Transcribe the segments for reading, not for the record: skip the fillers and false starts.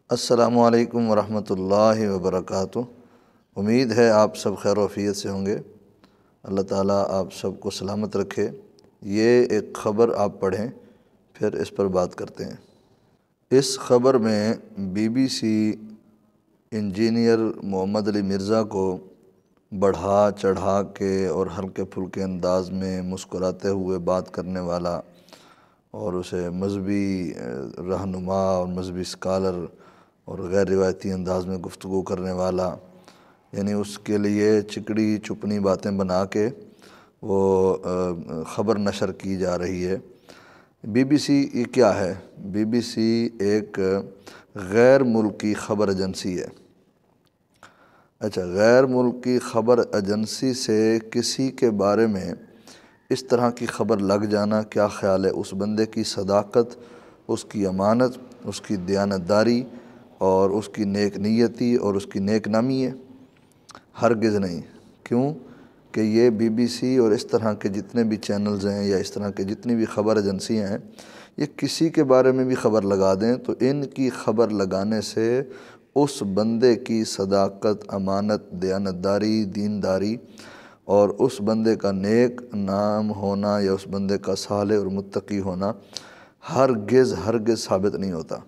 السلام علیکم ورحمۃ اللہ وبرکاتہ۔ امید ہے آپ سب خیر و عافیت سے ہوں گے۔ اللہ تعالیٰ آپ سب کو سلامت رکھے۔ یہ ایک خبر آپ پڑھیں، پھر اس پر بات کرتے ہیں۔ اس خبر میں بی بی سی انجینئر محمد علی مرزا کو بڑھا چڑھا کے اور ہلکے پھلکے انداز میں مسکراتے ہوئے بات کرنے والا اور اسے مذہبی رہنما اور مذہبی اسکالر اور غیر روایتی انداز میں گفتگو کرنے والا، یعنی اس کے لیے چکڑی چپنی باتیں بنا کے وہ خبر نشر کی جا رہی ہے۔ بی بی سی یہ کیا ہے؟ بی بی سی ایک غیر ملکی خبر ایجنسی ہے۔ اچھا، غیر ملکی خبر ایجنسی سے کسی کے بارے میں اس طرح کی خبر لگ جانا، کیا خیال ہے؟ اس بندے کی صداقت، اس کی امانت، اس کی دیانتداری اور اس کی نیک نیتی اور اس کی نیک نامی ہے؟ ہرگز نہیں۔ کیوں کہ یہ بی بی سی اور اس طرح کے جتنے بھی چینلز ہیں یا اس طرح کے جتنی بھی خبر ایجنسیاں ہیں، یہ کسی کے بارے میں بھی خبر لگا دیں تو ان کی خبر لگانے سے اس بندے کی صداقت، امانت، دیانتداری، دینداری اور اس بندے کا نیک نام ہونا یا اس بندے کا صالح اور متقی ہونا ہرگز ثابت نہیں ہوتا۔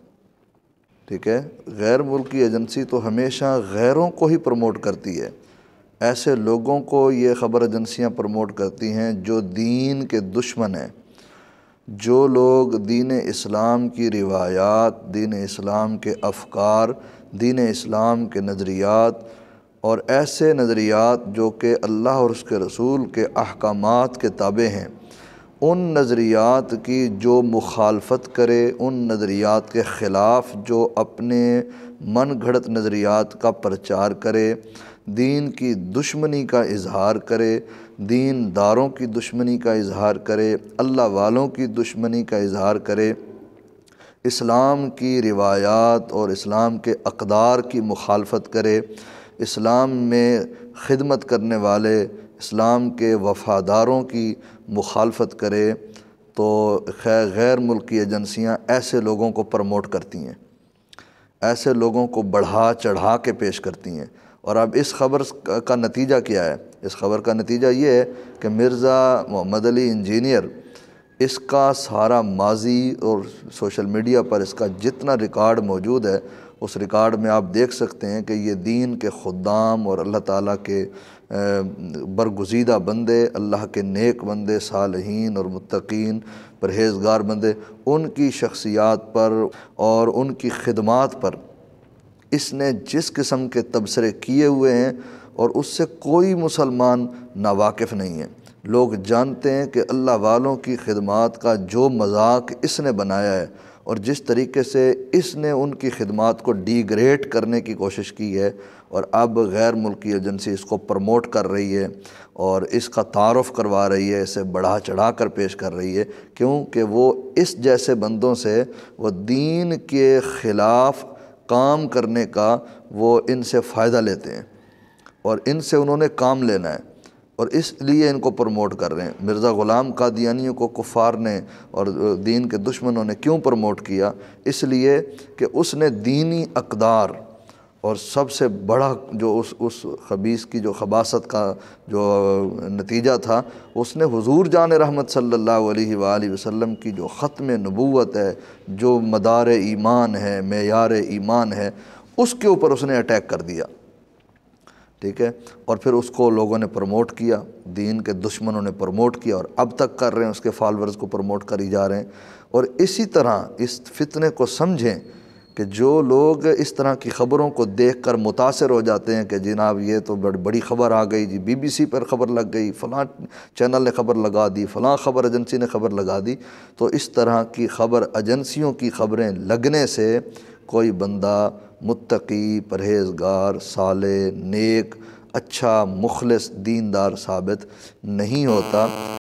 ٹھیک ہے؟ غیر ملکی ایجنسی تو ہمیشہ غیروں کو ہی پروموٹ کرتی ہے۔ ایسے لوگوں کو یہ خبر ایجنسیاں پروموٹ کرتی ہیں جو دین کے دشمن ہیں، جو لوگ دین اسلام کی روایات، دین اسلام کے افکار، دین اسلام کے نظریات اور ایسے نظریات جو کہ اللہ اور اس کے رسول کے احکامات کے تابع ہیں، ان نظریات کی جو مخالفت کرے، ان نظریات کے خلاف جو اپنے من گھڑت نظریات کا پرچار کرے، دین کی دشمنی کا اظہار کرے، دین داروں کی دشمنی کا اظہار کرے، اللہ والوں کی دشمنی کا اظہار کرے، اسلام کی روایات اور اسلام کے اقدار کی مخالفت کرے، اسلام میں خدمت کرنے والے اسلام کے وفاداروں کی مخالفت کرے، تو غیر ملکی ایجنسیاں ایسے لوگوں کو پروموٹ کرتی ہیں، ایسے لوگوں کو بڑھا چڑھا کے پیش کرتی ہیں۔ اور اب اس خبر کا نتیجہ کیا ہے؟ اس خبر کا نتیجہ یہ ہے کہ مرزا محمد علی انجینئر، اس کا سارا ماضی اور سوشل میڈیا پر اس کا جتنا ریکارڈ موجود ہے، اس ریکارڈ میں آپ دیکھ سکتے ہیں کہ یہ دین کے خدام اور اللہ تعالیٰ کے برگزیدہ بندے، اللہ کے نیک بندے، صالحین اور متقین، پرہیزگار بندے، ان کی شخصیات پر اور ان کی خدمات پر اس نے جس قسم کے تبصرے کیے ہوئے ہیں، اور اس سے کوئی مسلمان ناواقف نہیں ہے۔ لوگ جانتے ہیں کہ اللہ والوں کی خدمات کا جو مذاق اس نے بنایا ہے اور جس طریقے سے اس نے ان کی خدمات کو ڈیگریڈ کرنے کی کوشش کی ہے، اور اب غیر ملکی ایجنسی اس کو پروموٹ کر رہی ہے اور اس کا تعارف کروا رہی ہے، اسے بڑھا چڑھا کر پیش کر رہی ہے، کیونکہ وہ اس جیسے بندوں سے وہ دین کے خلاف کام کرنے کا وہ ان سے فائدہ لیتے ہیں اور ان سے انہوں نے کام لینا ہے، اور اس لیے ان کو پروموٹ کر رہے ہیں۔ مرزا غلام قادیانیوں کو کفار نے اور دین کے دشمنوں نے کیوں پروموٹ کیا؟ اس لیے کہ اس نے دینی اقدار اور سب سے بڑا جو اس خبیث کی جو خباثت کا جو نتیجہ تھا، اس نے حضور جان رحمت صلی اللہ علیہ وآلہ وسلم کی جو ختم نبوت ہے، جو مدار ایمان ہے، معیار ایمان ہے، اس کے اوپر اس نے اٹیک کر دیا۔ ٹھیک ہے؟ اور پھر اس کو لوگوں نے پروموٹ کیا، دین کے دشمنوں نے پروموٹ کیا، اور اب تک کر رہے ہیں، اس کے فالورز کو پروموٹ کری جا رہے ہیں۔ اور اسی طرح اس فتنے کو سمجھیں کہ جو لوگ اس طرح کی خبروں کو دیکھ کر متاثر ہو جاتے ہیں کہ جناب یہ تو بڑی خبر آ گئی جی، بی بی سی پر خبر لگ گئی، فلاں چینل نے خبر لگا دی، فلاں خبر ایجنسی نے خبر لگا دی، تو اس طرح کی خبر ایجنسیوں کی خبریں لگنے سے کوئی بندہ متقی، پرہیزگار، صالح، نیک، اچھا، مخلص، دیندار ثابت نہیں ہوتا۔